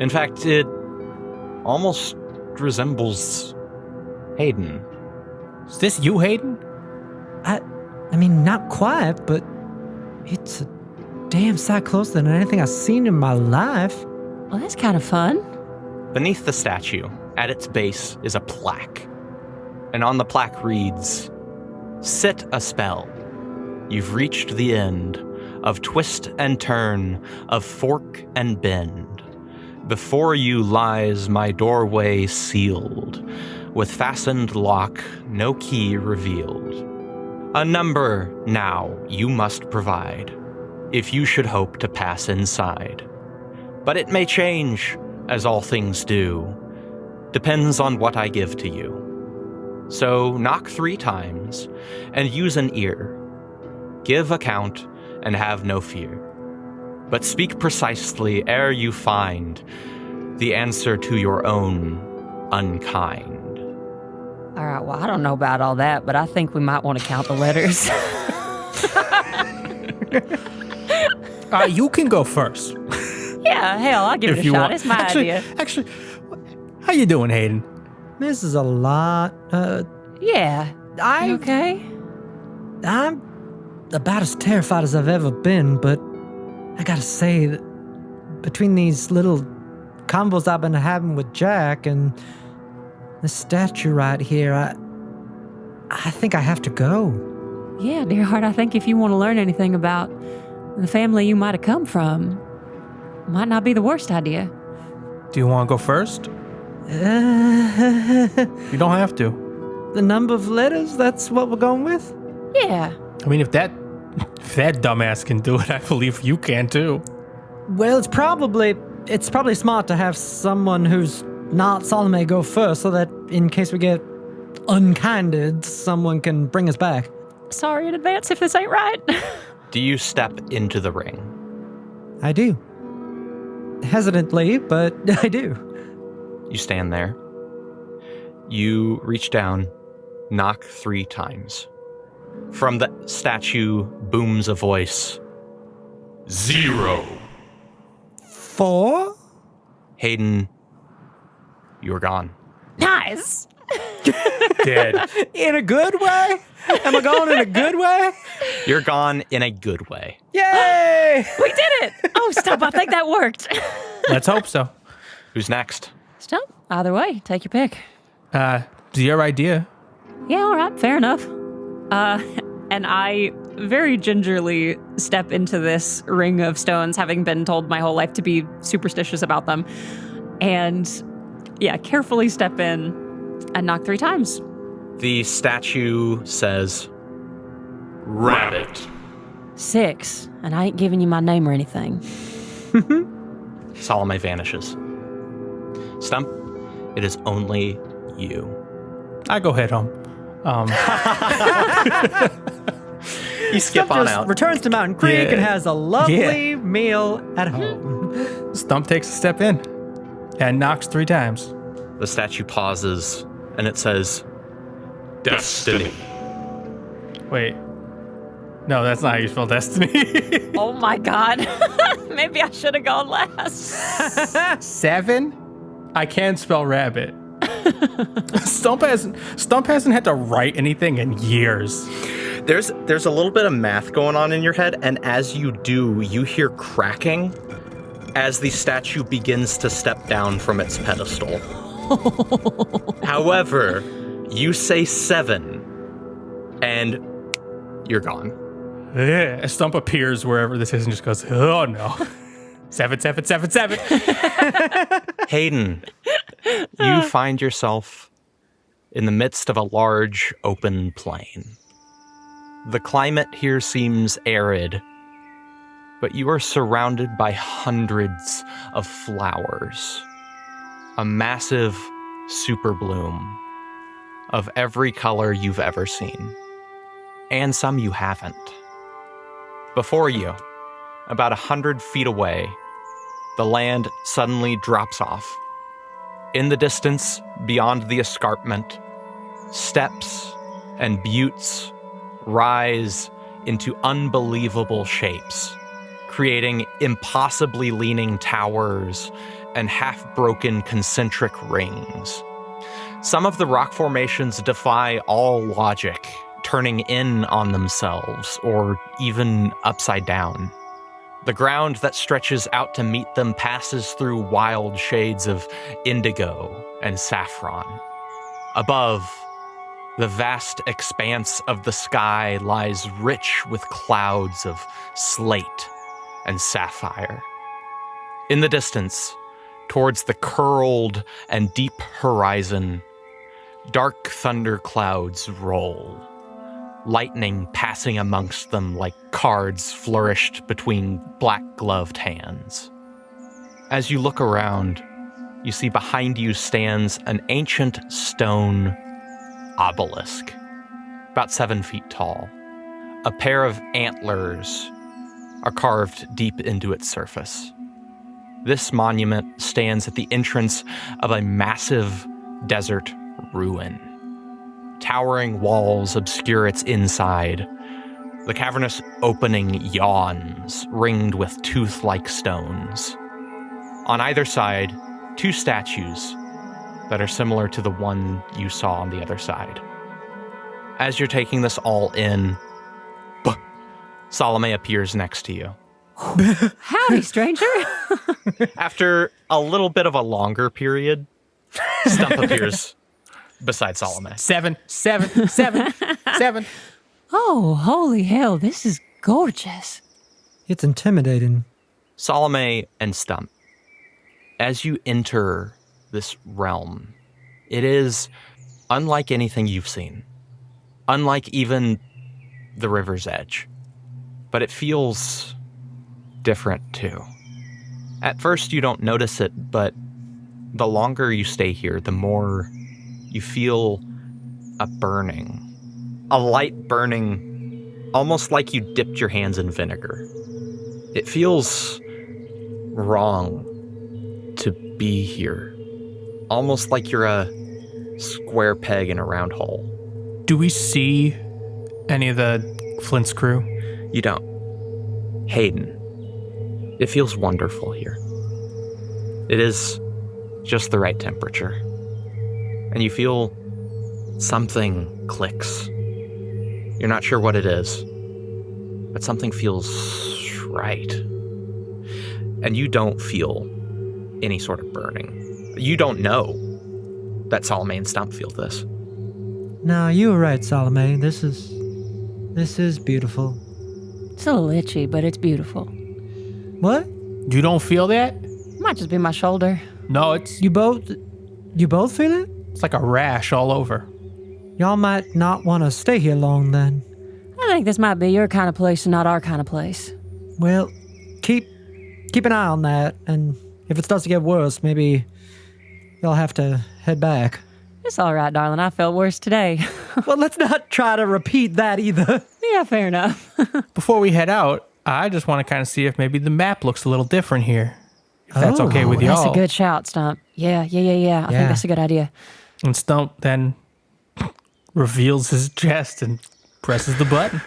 In fact, it almost resembles Hayden. Is this you, Hayden? I mean, not quite, but it's a damn sight closer than anything I've seen in my life. Well, that's kind of fun. Beneath the statue, at its base, is a plaque. And on the plaque reads, "Sit a spell. You've reached the end of twist and turn, of fork and bend. Before you lies my doorway sealed, with fastened lock, no key revealed. A number now you must provide, if you should hope to pass inside. But it may change, as all things do. Depends on what I give to you. So knock 3 times, and use an ear. Give account, and have no fear. But speak precisely ere you find the answer to your own unkind." All right, well, I don't know about all that, but I think we might want to count the letters. You can go first. Yeah, hell, I'll give it a you shot. want. It's my idea. Actually, how you doing, Hayden? This is a lot. Yeah. You okay? I'm about as terrified as I've ever been, but I gotta say that between these little combos I've been having with Jack and the statue right here, I think I have to go. Yeah, dear heart, I think if you want to learn anything about the family you might have come from, might not be the worst idea. Do you want to go first? The You don't have to. number of letters, that's what we're going with? Yeah. I mean, if that dumbass can do it, I believe you can too. Well, it's probably smart to have someone who's not Salome go first, so that in case we get unkinded, someone can bring us back. Sorry in advance if this ain't right. Do you step into the ring? I do. Hesitantly, but I do. You stand there. You reach down, knock 3 times. From the statue booms a voice. 0. 4? Hayden, you're gone. Nice. Dead. In a good way? Am I going in a good way? You're gone in a good way. Yay! We did it. Oh, stop. I think that worked. Let's hope so. Who's next? Stuhmp, either way, take your pick. It's your idea. Yeah, all right, fair enough. And I very gingerly step into this ring of stones, having been told my whole life to be superstitious about them. And yeah, carefully step in and knock 3 times. The statue says, "Rabbit." 6, and I ain't giving you my name or anything. Salome vanishes. Stuhmp, it is only you. I go head home. You skip on out. Returns to Mountain Creek Yeah. and has a lovely meal at home. Stuhmp takes a step in and knocks 3 times. The statue pauses, and it says, "Destiny." Wait. No, that's not how you spell destiny. Oh my god. Maybe I should have gone last. 7? I can spell rabbit. Stuhmp hasn't had to write anything in years. There's a little bit of math going on in your head, and as you do, you hear cracking as the statue begins to step down from its pedestal. However, you say 7, and you're gone. Yeah. Stuhmp appears wherever this is and just goes, oh no. 7. Hayden, you find yourself in the midst of a large open plain. The climate here seems arid, but you are surrounded by hundreds of flowers. A massive super bloom of every color you've ever seen, and some you haven't. Before you, about 100 feet away, the land suddenly drops off. In the distance, beyond the escarpment, steps and buttes rise into unbelievable shapes, creating impossibly leaning towers and half-broken concentric rings. Some of the rock formations defy all logic, turning in on themselves or even upside down. The ground that stretches out to meet them passes through wild shades of indigo and saffron. Above, the vast expanse of the sky lies rich with clouds of slate and sapphire. In the distance, towards the curled and deep horizon, dark thunder clouds roll, lightning passing amongst them like cards flourished between black-gloved hands. As you look around, you see behind you stands an ancient stone obelisk, about 7 feet tall. A pair of antlers are carved deep into its surface. This monument stands at the entrance of a massive desert ruin. Towering walls obscure its inside. The cavernous opening yawns, ringed with tooth-like stones. On either side, 2 statues that are similar to the one you saw on the other side. As you're taking this all in, Salome appears next to you. Howdy, stranger. After a little bit of a longer period, Stuhmp appears beside Salome. 7. Oh, holy hell, this is gorgeous. It's intimidating. Salome and Stuhmp, as you enter this realm, it is unlike anything you've seen. Unlike even the river's edge. But it feels different too. At first you don't notice it, but the longer you stay here, the more you feel a burning. A light burning, almost like you dipped your hands in vinegar. It feels wrong to be here. Almost like you're a square peg in a round hole. Do we see any of the Flint's crew? You don't. Hayden, it feels wonderful here. It is just the right temperature. And you feel something clicks. You're not sure what it is, but something feels right. And you don't feel any sort of burning. You don't know that Salome and Stuhmp feel this. No, you were right, Salome. This is beautiful. It's a little itchy, but it's beautiful. What? You don't feel that? Might just be my shoulder. No, it's You both feel it? it's like a rash all over. Y'all might not want to stay here long then. I think this might be your kind of place and not our kind of place. Well, keep an eye on that, and if it starts to get worse, maybe y'all have to head back. It's all right, darling. I felt worse today. Well, let's not try to repeat that either. Yeah, fair enough. Before we head out, I just want to kind of see if maybe the map looks a little different here. If that's okay with y'all. That's a good shout, Stuhmp. Yeah. I think that's a good idea. And Stuhmp then reveals his chest and presses the button.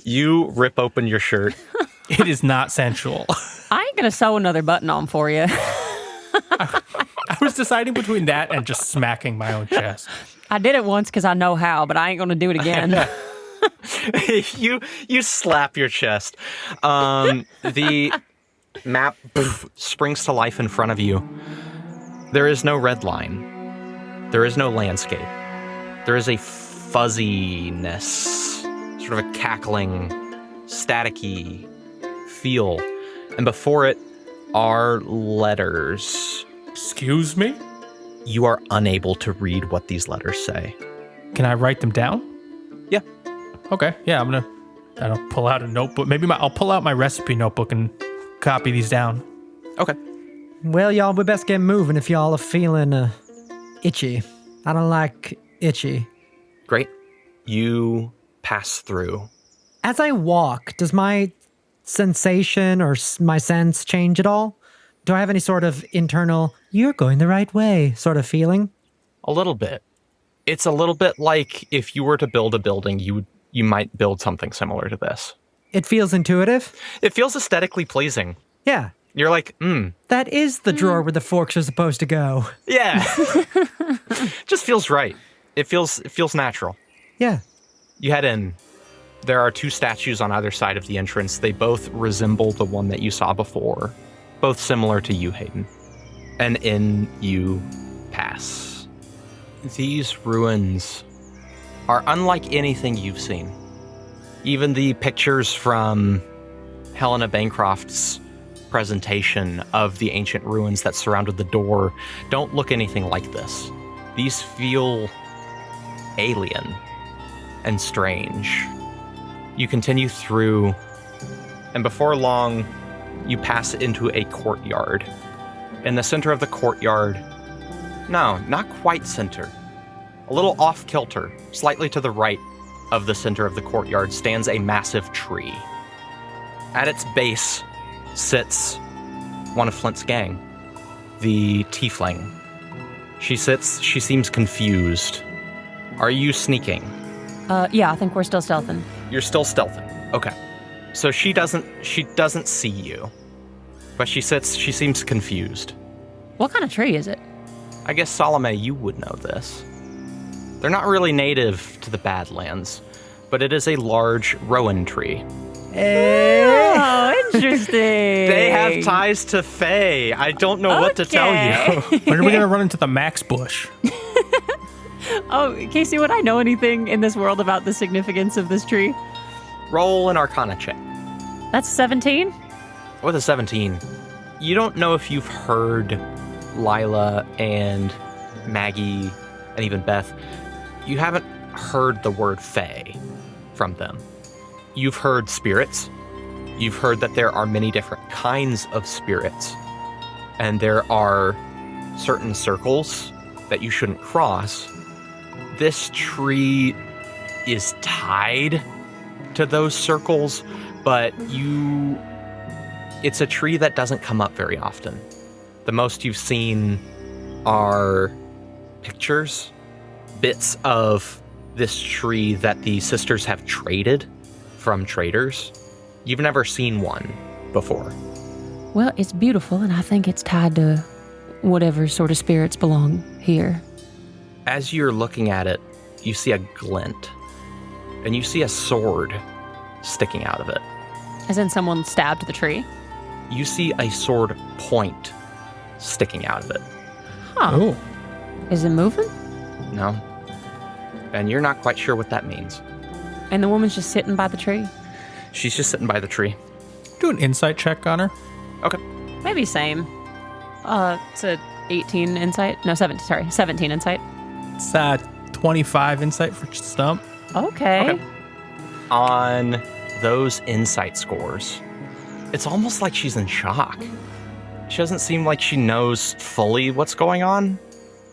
You rip open your shirt. It is not sensual. I ain't gonna sew another button on for you. I was deciding between that and just smacking my own chest. I did it once because I know how, but I ain't gonna do it again. You slap your chest. The map springs to life in front of you. There is no red line. There is no landscape. There is a fuzziness, sort of a cackling, staticky feel And before it are letters. Excuse me? You are unable to read what these letters say. Can I write them down? Yeah. Okay, yeah, I'm gonna pull out a notebook. Maybe I'll pull out my recipe notebook and copy these down. Okay. Well, y'all, we best get moving if y'all are feeling itchy. I don't like itchy. Great. You pass through. As I walk, does my sensation or my sense change at all? Do I have any sort of internal, you're going the right way sort of feeling? A little bit. It's a little bit like if you were to build a building, you might build something similar to this. It feels intuitive? It feels aesthetically pleasing. Yeah. You're like, That is the drawer where the forks are supposed to go. yeah. Just feels right. It feels natural. Yeah. You head in. There are 2 statues on either side of the entrance. They both resemble the one that you saw before. Both similar to you, Hayden. And in you pass. These ruins are unlike anything you've seen. Even the pictures from Helena Bancroft's presentation of the ancient ruins that surrounded the door don't look anything like this. These feel alien and strange. You continue through, and before long, you pass into a courtyard. In the center of the courtyard, no, not quite center, a little off-kilter, slightly to the right of the center of the courtyard, stands a massive tree. At its base sits one of Flint's gang, the tiefling. She seems confused. Are you sneaking? Yeah, I think we're still stealthing. You're still stealthing. Okay. So she doesn't see you. But she seems confused. What kind of tree is it? I guess Salome, you would know this. They're not really native to the Badlands, but it is a large Rowan tree. Oh, interesting. They have ties to Fae. I don't know what to tell you. When are we gonna run into the Max bush? Oh, Casey, would I know anything in this world about the significance of this tree? Roll an Arcana check. That's 17? With a 17, you don't know if you've heard Lila and Maggie and even Beth. You haven't heard the word Fae from them. You've heard spirits. You've heard that there are many different kinds of spirits. And there are certain circles that you shouldn't cross. This tree is tied to those circles, but it's a tree that doesn't come up very often. The most you've seen are pictures, bits of this tree that the sisters have traded from traders. You've never seen one before. Well, it's beautiful, and I think it's tied to whatever sort of spirits belong here. As you're looking at it, you see a glint, and you see a sword sticking out of it. As in someone stabbed the tree? You see a sword point sticking out of it. Huh. Oh. Is it moving? No. And you're not quite sure what that means. And the woman's just sitting by the tree? She's just sitting by the tree. Do an insight check on her. Okay. Maybe same. It's a 18 insight. No, 17 insight. It's 25 insight for Stuhmp. Okay. On those insight scores, it's almost like she's in shock. She doesn't seem like she knows fully what's going on.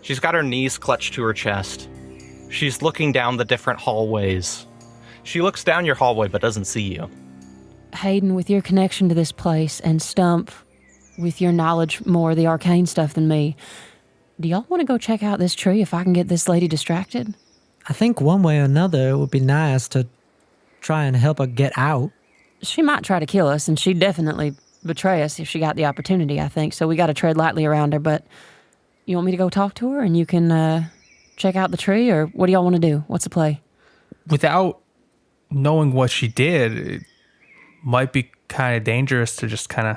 She's got her knees clutched to her chest. She's looking down the different hallways. She looks down your hallway but doesn't see you. Hayden, with your connection to this place, and Stuhmp, with your knowledge more of the arcane stuff than me, do y'all want to go check out this tree if I can get this lady distracted? I think one way or another it would be nice to try and help her get out. She might try to kill us, and she'd definitely betray us if she got the opportunity, I think, so we got to tread lightly around her, but you want me to go talk to her and you can check out the tree, or what do y'all want to do? What's the play? Without knowing what she did, it might be kind of dangerous to just kind of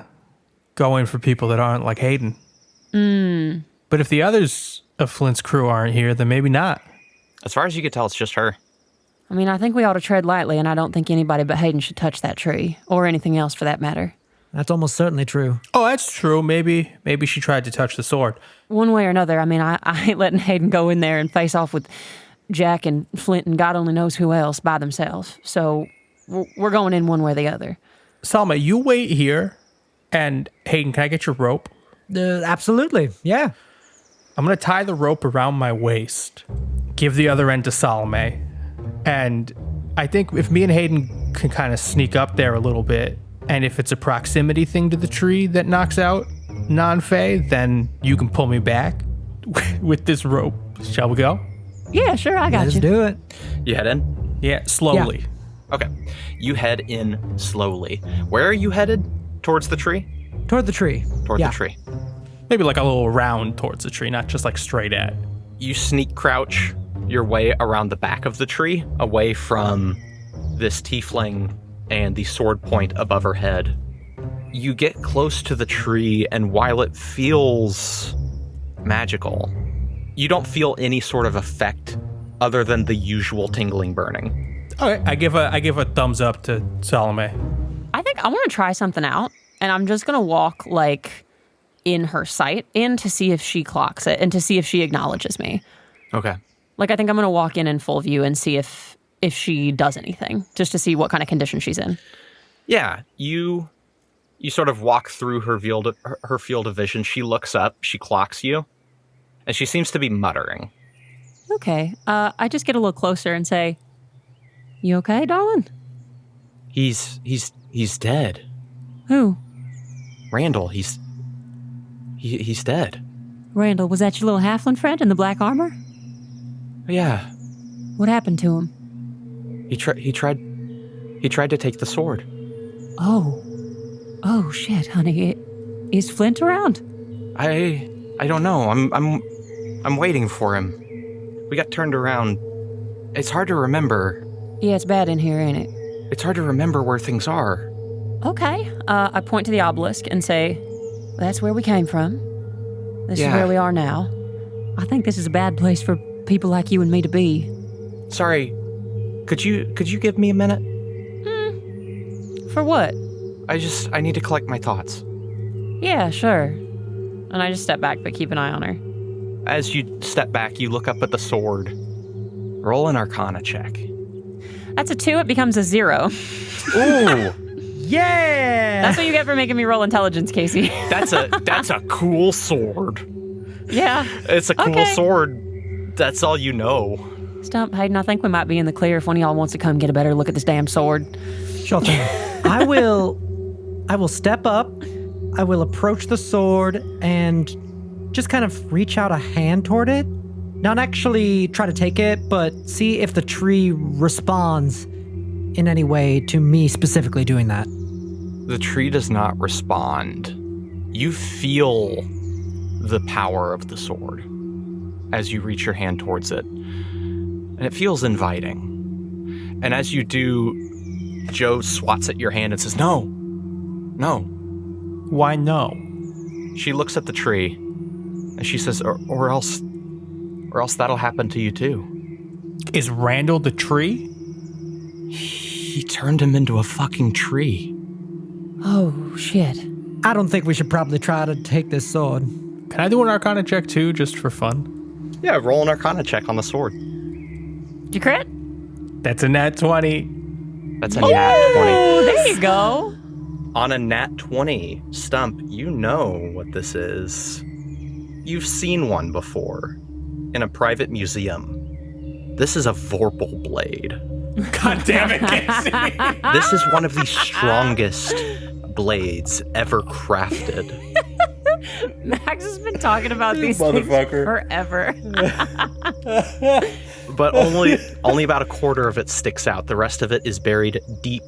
go in for people that aren't like Hayden. But if the others of Flint's crew aren't here, then maybe not. As far as you can tell, it's just her. I mean, I think we ought to tread lightly, and I don't think anybody but Hayden should touch that tree, or anything else for that matter. That's almost certainly true. Oh, that's true. Maybe she tried to touch the sword. One way or another, I mean, I ain't letting Hayden go in there and face off with Jack and Flint and God only knows who else by themselves. So we're going in one way or the other. Salome, you wait here. And Hayden, can I get your rope? Absolutely, yeah. I'm going to tie the rope around my waist, give the other end to Salome. And I think if me and Hayden can kind of sneak up there a little bit, and if it's a proximity thing to the tree that knocks out non-Fae, then you can pull me back with this rope. Shall we go? Yeah, sure, I got Let's you. do it. You head in? Yeah, slowly. Yeah. Okay. You head in slowly. Where are you headed? Towards the tree? Toward the tree. Toward Yeah. the tree. Maybe like a little round towards the tree, not just like straight at. You sneak crouch your way around the back of the tree, away from this tiefling and the sword point above her head. You get close to the tree, and while it feels magical, you don't feel any sort of effect other than the usual tingling burning. Okay, I give a thumbs up to Salome. I think I want to try something out, and I'm just going to walk, like, in her sight in to see if she clocks it and to see if she acknowledges me. Okay. Like, I think I'm going to walk in full view and see if she does anything, just to see what kind of condition she's in. Yeah, you sort of walk through her field of vision. She looks up, she clocks you, and she seems to be muttering. Okay. I just get a little closer and say, "You okay, darling?" He's dead. Who? Randall, he's dead. Randall, was that your little halfling friend in the black armor? Yeah. What happened to him? He tried to take the sword. Oh shit, honey. Is Flint around? I don't know. I'm waiting for him. We got turned around. It's hard to remember. Yeah, it's bad in here, ain't it? It's hard to remember where things are. Okay. I point to the obelisk and say, "That's where we came from. This is Yeah. where we are now. I think this is a bad place for people like you and me to be." Sorry. Could you give me a minute? For what? I need to collect my thoughts. Yeah, sure. And I just step back, but keep an eye on her. As you step back, you look up at the sword. Roll an Arcana check. That's a 2, it becomes a 0. Ooh, Yeah! That's what you get for making me roll intelligence, Casey. that's a cool sword. Yeah. It's a cool Okay. sword. That's all you know. Stuhmp, Hayden, I think we might be in the clear if one of y'all wants to come get a better look at this damn sword. Sure thing. I will step up. I will approach the sword and just kind of reach out a hand toward it. Not actually try to take it, but see if the tree responds in any way to me specifically doing that. The tree does not respond. You feel the power of the sword as you reach your hand towards it. And it feels inviting. And as you do, Joe swats at your hand and says, No. Why no? She looks at the tree and she says, or else that'll happen to you too. Is Randall the tree? He turned him into a fucking tree. Oh, shit. I don't think we should probably try to take this sword. Can I do an Arcana check too, just for fun? Yeah, roll an Arcana check on the sword. Did you crit? That's a nat 20. That's a nat 20. Oh, there you go. On a nat 20, Stuhmp, you know what this is. You've seen one before in a private museum. This is a Vorpal blade. God damn it, Casey. This is one of the strongest blades ever crafted. Max has been talking about these things forever. But only about a quarter of it sticks out. The rest of it is buried deep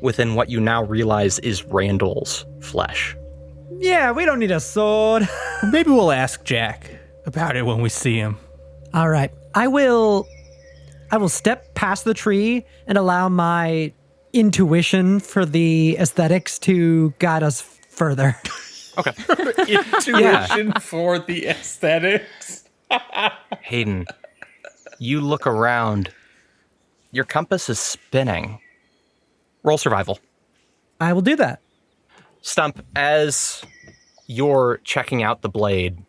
within what you now realize is Randall's flesh. Yeah, we don't need a sword. Maybe we'll ask Jack about it when we see him. All right. I will step past the tree and allow my intuition for the aesthetics to guide us further. Okay. Intuition for the aesthetics. Hayden, you look around. Your compass is spinning. Roll survival. I will do that. Stuhmp, as you're checking out the blade,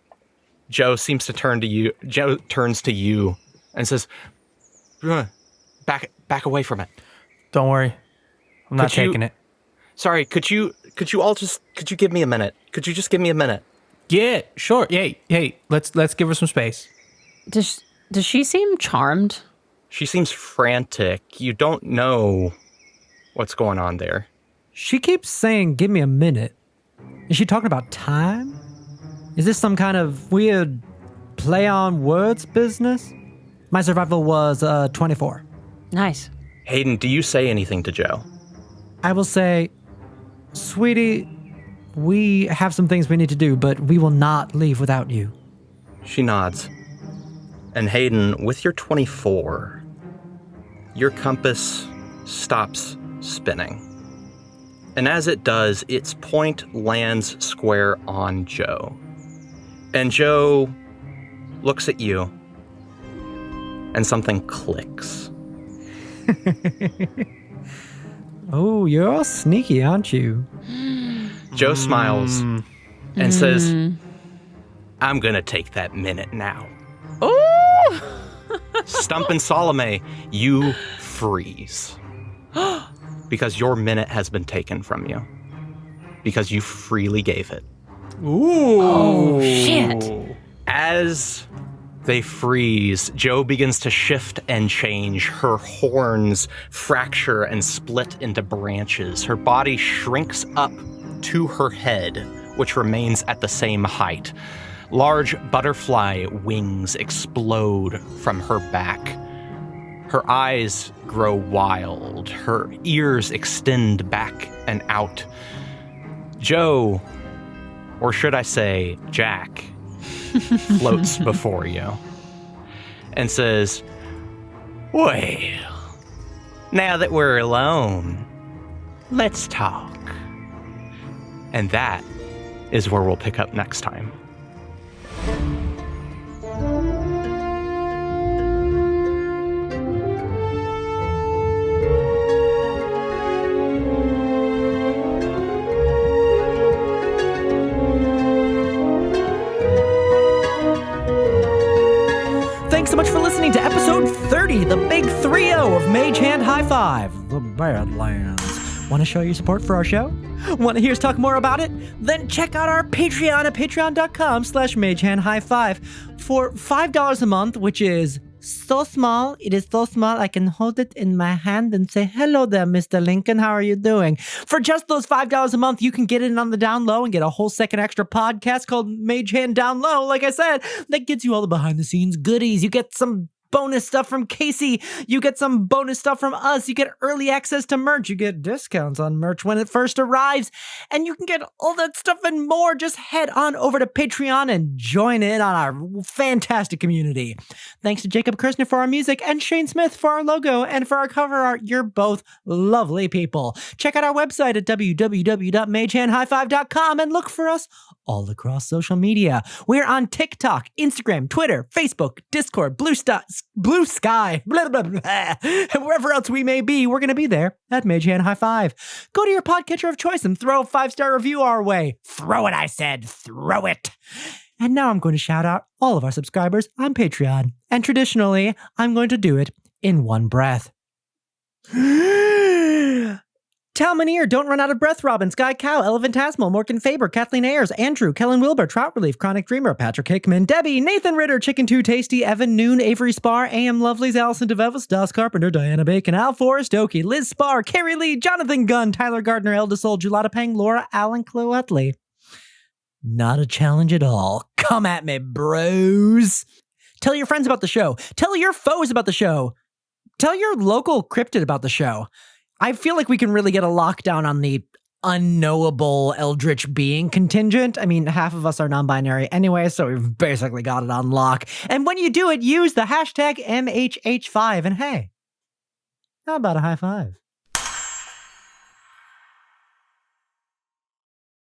Joe seems to turn to you. Joe turns to you and says, back away from it. Don't worry. I'm not taking it. Sorry, could you give me a minute? Could you just give me a minute? Yeah, sure. Hey, let's give her some space. Does she seem charmed? She seems frantic. You don't know what's going on there. She keeps saying, give me a minute. Is she talking about time? Is this some kind of weird play on words business? My survival was 24. Nice. Hayden, do you say anything to Joe? I will say, sweetie, we have some things we need to do, but we will not leave without you. She nods. And Hayden, with your 24, your compass stops spinning. And as it does, its point lands square on Joe. And Joe looks at you, and something clicks. Oh, you're all sneaky, aren't you? Joe smiles and says, I'm gonna take that minute now. Ooh! Stuhmp and Salome, you freeze. Because your minute has been taken from you. Because you freely gave it. Ooh. Oh, shit. As they freeze, Joe begins to shift and change. Her horns fracture and split into branches. Her body shrinks up to her head, which remains at the same height. Large butterfly wings explode from her back. Her eyes grow wild. Her ears extend back and out. Joe, or should I say Jack, floats before you and says, well, now that we're alone, let's talk. And that is where we'll pick up next time. Thanks so much for listening to episode 30, the big 3-0 of Mage Hand High Five, the Badlands. Want to show your support for our show? Want to hear us talk more about it? Then check out our Patreon at patreon.com/magehandhighfive for $5 a month, which is so small. It is so small I can hold it in my hand and say, hello there, Mr. Lincoln. How are you doing? For just those $5 a month, you can get in on the down low and get a whole second extra podcast called Mage Hand Down Low. Like I said, that gets you all the behind the scenes goodies. You get some bonus stuff from Casey. You get some bonus stuff from us. You get early access to merch. You get discounts on merch when it first arrives. And you can get all that stuff and more. Just head on over to Patreon and join in on our fantastic community. Thanks to Jacob Kirshner for our music and Shane Smith for our logo and for our cover art. You're both lovely people. Check out our website at www.magehandhighfive.com and look for us all across social media. We're on TikTok, Instagram, Twitter, Facebook, Discord, Blue Sky, blah, blah, blah, and wherever else we may be, we're going to be there at Mage Hand High Five. Go to your podcatcher of choice and throw a 5-star review our way. Throw it, I said. Throw it. And now I'm going to shout out all of our subscribers on Patreon. And traditionally, I'm going to do it in one breath. Talmaneer, Don't Run Out of Breath, Robin, Sky Cow, Elephant Tasmal, Morgan Faber, Kathleen Ayers, Andrew, Kellen Wilbur, Trout Relief, Chronic Dreamer, Patrick Hickman, Debbie, Nathan Ritter, Chicken Too Tasty, Evan Noon, Avery Spar, AM Lovelies, Allison DeVevos, Das Carpenter, Diana Bacon, Al Forrest, Okie, Liz Spar, Carrie Lee, Jonathan Gunn, Tyler Gardner, Elda Soul, Julata Pang, Laura Allen, Chloe Utley. Not a challenge at all. Come at me, bros. Tell your friends about the show. Tell your foes about the show. Tell your local cryptid about the show. I feel like we can really get a lockdown on the unknowable eldritch being contingent. I mean, half of us are non-binary anyway, so we've basically got it on lock. And when you do it, use the hashtag MHH5. And hey, how about a high five?